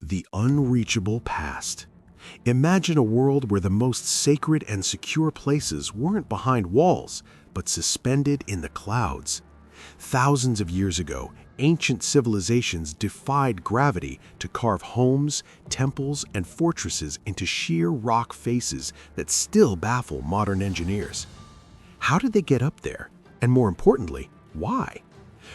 the unreachable past. Imagine a world where the most sacred and secure places weren't behind walls, but suspended in the clouds. Thousands of years ago, ancient civilizations defied gravity to carve homes, temples, and fortresses into sheer rock faces that still baffle modern engineers. How did they get up there? And more importantly, why?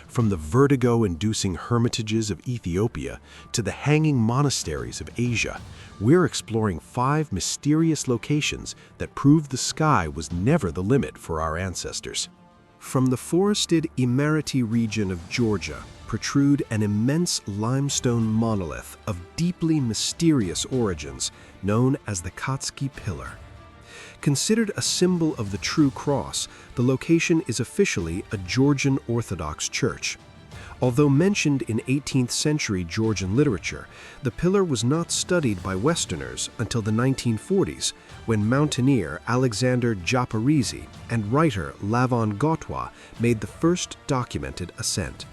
From the vertigo-inducing hermitages of Ethiopia to the hanging monasteries of Asia, we're exploring 5 mysterious locations that prove the sky was never the limit for our ancestors. From the forested Imereti region of Georgia protrude an immense limestone monolith of deeply mysterious origins known as the Katski Pillar. Considered a symbol of the true cross, the location is officially a Georgian Orthodox church. Although mentioned in 18th century Georgian literature, the pillar was not studied by Westerners until the 1940s, when mountaineer Alexander Japarizi and writer Lavon Gotwa made the first documented ascent.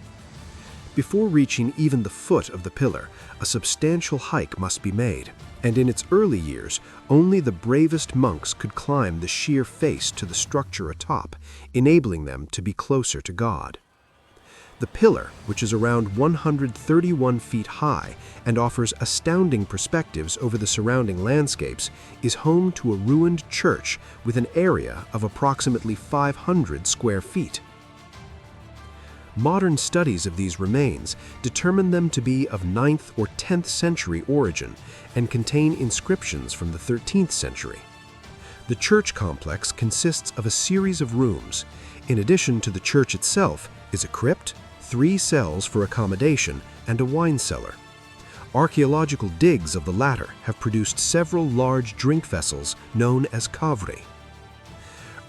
Before reaching even the foot of the pillar, a substantial hike must be made, and in its early years, only the bravest monks could climb the sheer face to the structure atop, enabling them to be closer to God. The pillar, which is around 131 feet high and offers astounding perspectives over the surrounding landscapes, is home to a ruined church with an area of approximately 500 square feet. Modern studies of these remains determine them to be of 9th or 10th century origin and contain inscriptions from the 13th century. The church complex consists of a series of rooms. In addition to the church itself is a crypt, 3 cells for accommodation, and a wine cellar. Archaeological digs of the latter have produced several large drink vessels known as kavri.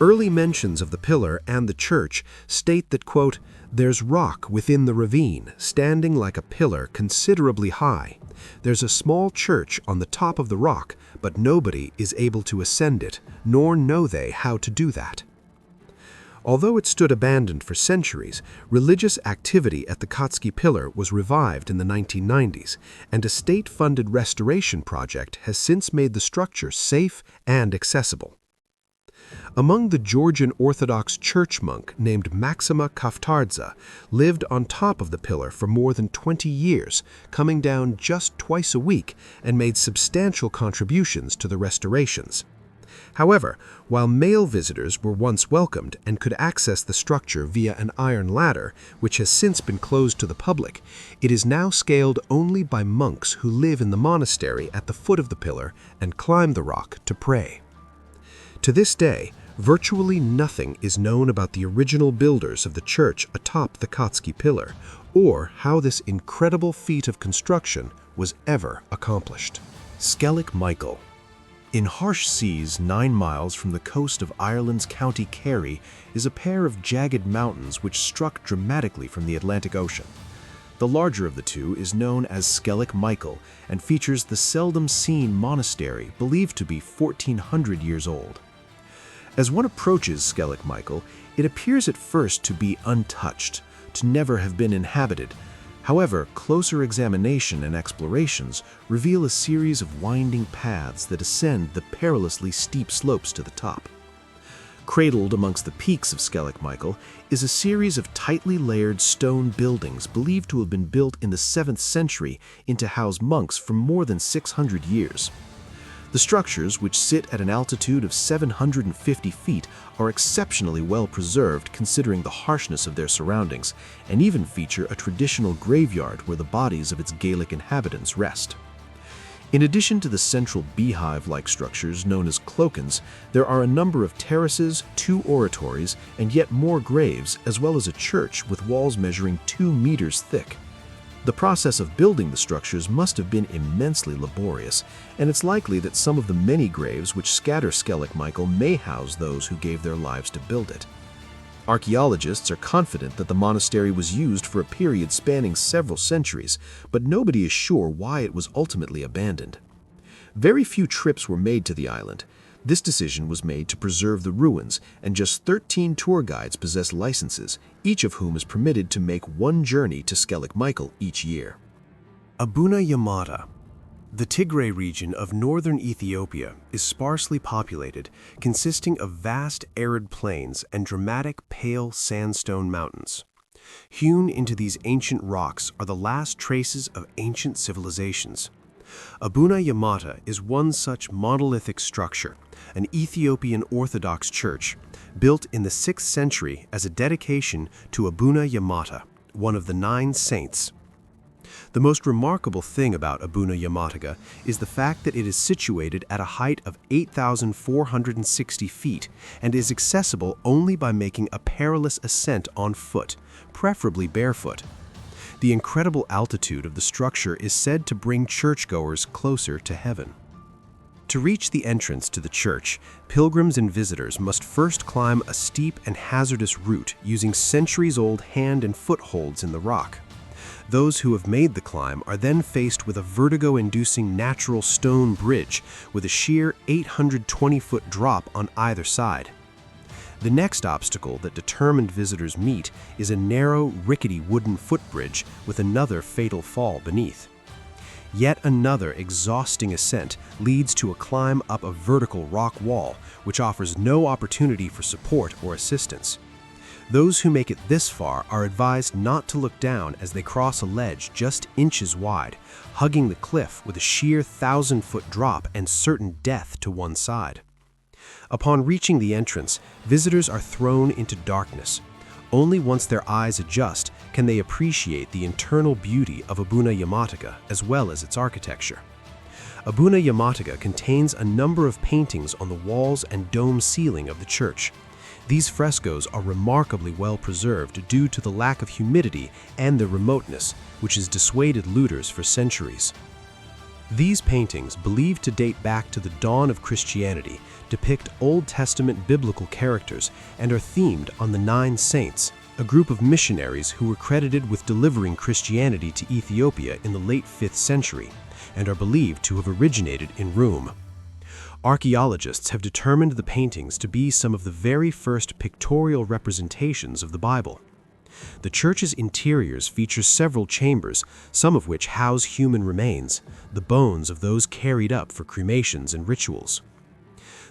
Early mentions of the pillar and the church state that, quote, "There's rock within the ravine, standing like a pillar considerably high. There's a small church on the top of the rock, but nobody is able to ascend it, nor know they how to do that." Although it stood abandoned for centuries, religious activity at the Katski Pillar was revived in the 1990s, and a state-funded restoration project has since made the structure safe and accessible. Among the Georgian Orthodox church monk named Maxima Kaftardza lived on top of the pillar for more than 20 years, coming down just twice a week, and made substantial contributions to the restorations. However, while male visitors were once welcomed and could access the structure via an iron ladder, which has since been closed to the public, it is now scaled only by monks who live in the monastery at the foot of the pillar and climb the rock to pray. To this day, virtually nothing is known about the original builders of the church atop the Katski Pillar, or how this incredible feat of construction was ever accomplished. Skellig Michael. In harsh seas 9 miles from the coast of Ireland's County Kerry is a pair of jagged mountains which struck dramatically from the Atlantic Ocean. The larger of the two is known as Skellig Michael and features the seldom-seen monastery believed to be 1,400 years old. As one approaches Skellig Michael, it appears at first to be untouched, to never have been inhabited. However, closer examination and explorations reveal a series of winding paths that ascend the perilously steep slopes to the top. Cradled amongst the peaks of Skellig Michael is a series of tightly layered stone buildings believed to have been built in the 7th century to house monks for more than 600 years. The structures, which sit at an altitude of 750 feet, are exceptionally well preserved considering the harshness of their surroundings, and even feature a traditional graveyard where the bodies of its Gaelic inhabitants rest. In addition to the central beehive-like structures known as cloakins, there are a number of terraces, 2 oratories, and yet more graves, as well as a church with walls measuring 2 meters thick. The process of building the structures must have been immensely laborious, and it's likely that some of the many graves which scatter Skellig Michael may house those who gave their lives to build it. Archaeologists are confident that the monastery was used for a period spanning several centuries, but nobody is sure why it was ultimately abandoned. Very few trips were made to the island. This decision was made to preserve the ruins, and just 13 tour guides possess licenses, each of whom is permitted to make one journey to Skellig Michael each year. Abuna Yamata. The Tigray region of northern Ethiopia is sparsely populated, consisting of vast arid plains and dramatic pale sandstone mountains. Hewn into these ancient rocks are the last traces of ancient civilizations. Abuna Yamata is one such monolithic structure, an Ethiopian Orthodox church, built in the 6th century as a dedication to Abuna Yamata, one of the 9 saints. The most remarkable thing about Abuna Yamata is the fact that it is situated at a height of 8,460 feet and is accessible only by making a perilous ascent on foot, preferably barefoot. The incredible altitude of the structure is said to bring churchgoers closer to heaven. To reach the entrance to the church, pilgrims and visitors must first climb a steep and hazardous route using centuries-old hand and footholds in the rock. Those who have made the climb are then faced with a vertigo-inducing natural stone bridge with a sheer 820-foot drop on either side. The next obstacle that determined visitors meet is a narrow, rickety wooden footbridge with another fatal fall beneath. Yet another exhausting ascent leads to a climb up a vertical rock wall, which offers no opportunity for support or assistance. Those who make it this far are advised not to look down as they cross a ledge just inches wide, hugging the cliff with a sheer 1,000-foot drop and certain death to one side. Upon reaching the entrance, visitors are thrown into darkness. Only once their eyes adjust can they appreciate the internal beauty of Abuna Yamata as well as its architecture. Abuna Yamata contains a number of paintings on the walls and dome ceiling of the church. These frescoes are remarkably well preserved due to the lack of humidity and their remoteness, which has dissuaded looters for centuries. These paintings, believed to date back to the dawn of Christianity, depict Old Testament biblical characters and are themed on the 9 saints, a group of missionaries who were credited with delivering Christianity to Ethiopia in the late 5th century and are believed to have originated in Rome. Archaeologists have determined the paintings to be some of the very first pictorial representations of the Bible. The church's interiors feature several chambers, some of which house human remains, the bones of those carried up for cremations and rituals.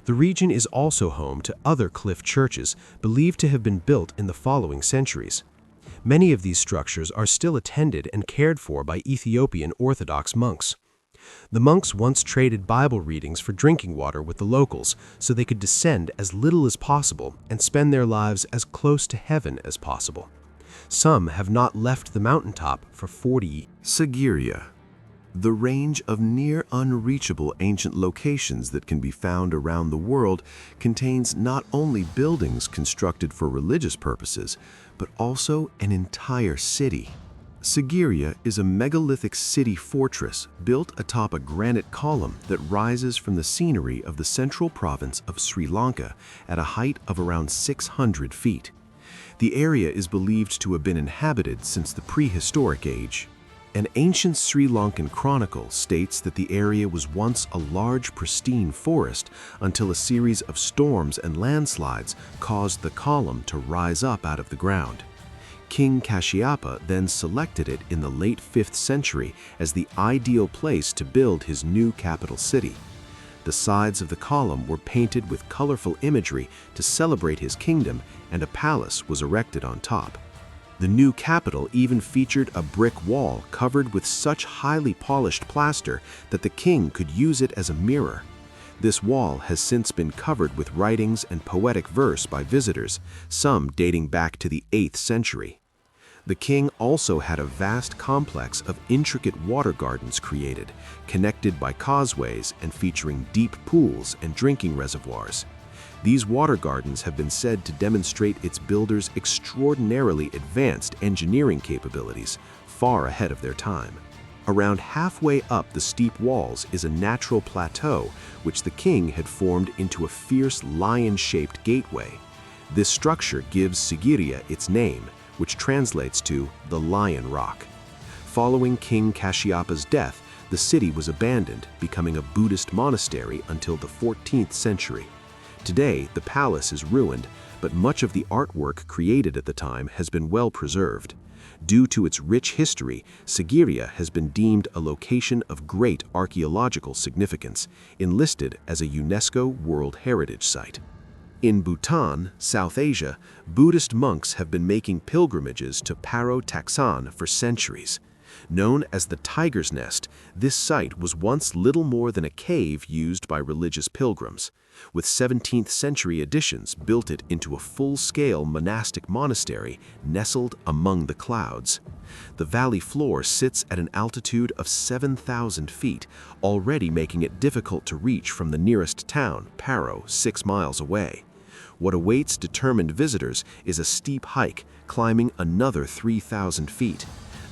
The region is also home to other cliff churches believed to have been built in the following centuries. Many of these structures are still attended and cared for by Ethiopian Orthodox monks. The monks once traded Bible readings for drinking water with the locals so they could descend as little as possible and spend their lives as close to heaven as possible. Some have not left the mountaintop for 40 years. Sigiriya, the range of near unreachable ancient locations that can be found around the world, contains not only buildings constructed for religious purposes, but also an entire city. Sigiriya is a megalithic city fortress built atop a granite column that rises from the scenery of the central province of Sri Lanka at a height of around 600 feet. The area is believed to have been inhabited since the prehistoric age. An ancient Sri Lankan chronicle states that the area was once a large, pristine forest until a series of storms and landslides caused the column to rise up out of the ground. King Kashyapa then selected it in the late 5th century as the ideal place to build his new capital city. The sides of the column were painted with colorful imagery to celebrate his kingdom, and a palace was erected on top. The new capital even featured a brick wall covered with such highly polished plaster that the king could use it as a mirror. This wall has since been covered with writings and poetic verse by visitors, some dating back to the 8th century. The king also had a vast complex of intricate water gardens created, connected by causeways and featuring deep pools and drinking reservoirs. These water gardens have been said to demonstrate its builders' extraordinarily advanced engineering capabilities, far ahead of their time. Around halfway up the steep walls is a natural plateau, which the king had formed into a fierce lion-shaped gateway. This structure gives Sigiriya its name, which translates to the Lion Rock. Following King Kashyapa's death, the city was abandoned, becoming a Buddhist monastery until the 14th century. Today, the palace is ruined, but much of the artwork created at the time has been well preserved. Due to its rich history, Sigiriya has been deemed a location of great archaeological significance, enlisted as a UNESCO World Heritage Site. In Bhutan, South Asia, Buddhist monks have been making pilgrimages to Paro Taksan for centuries. Known as the Tiger's Nest, this site was once little more than a cave used by religious pilgrims. With 17th century additions built it into a full-scale monastic monastery nestled among the clouds. The valley floor sits at an altitude of 7,000 feet, already making it difficult to reach from the nearest town, Paro, 6 miles away. What awaits determined visitors is a steep hike, climbing another 3,000 feet.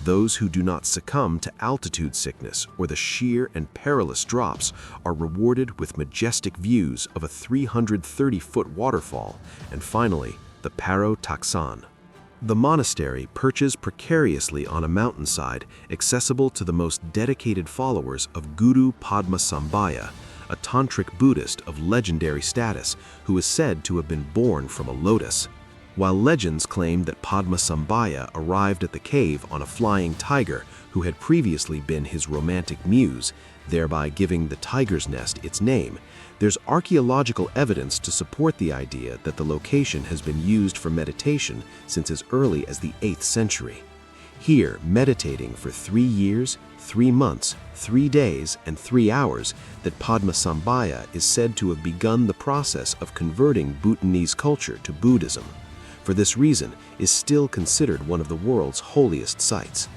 Those who do not succumb to altitude sickness or the sheer and perilous drops are rewarded with majestic views of a 330-foot waterfall, and finally, the Paro Taksan. The monastery perches precariously on a mountainside, accessible to the most dedicated followers of Guru Padmasambhaya, a tantric Buddhist of legendary status who is said to have been born from a lotus. While legends claim that Padmasambhaya arrived at the cave on a flying tiger who had previously been his romantic muse, thereby giving the tiger's nest its name, there's archaeological evidence to support the idea that the location has been used for meditation since as early as the 8th century. Here, meditating for 3 years, 3 months, 3 days, and 3 hours, that Padmasambhaya is said to have begun the process of converting Bhutanese culture to Buddhism. For this reason, is still considered one of the world's holiest sites.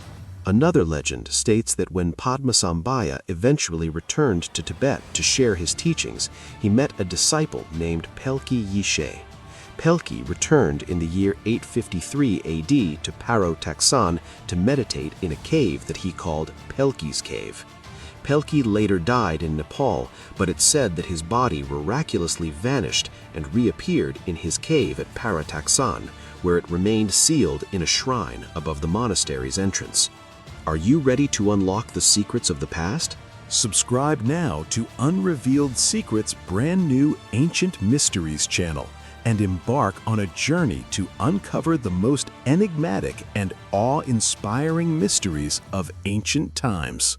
Another legend states that when Padmasambhaya eventually returned to Tibet to share his teachings, he met a disciple named Pelki Yishe. Pelki returned in the year 853 AD to Paro Taksan to meditate in a cave that he called Pelki's Cave. Pelki later died in Nepal, but it's said that his body miraculously vanished and reappeared in his cave at Paro Taksan, where it remained sealed in a shrine above the monastery's entrance. Are you ready to unlock the secrets of the past? Subscribe now to Unrevealed Secrets' brand new Ancient Mysteries channel and embark on a journey to uncover the most enigmatic and awe-inspiring mysteries of ancient times.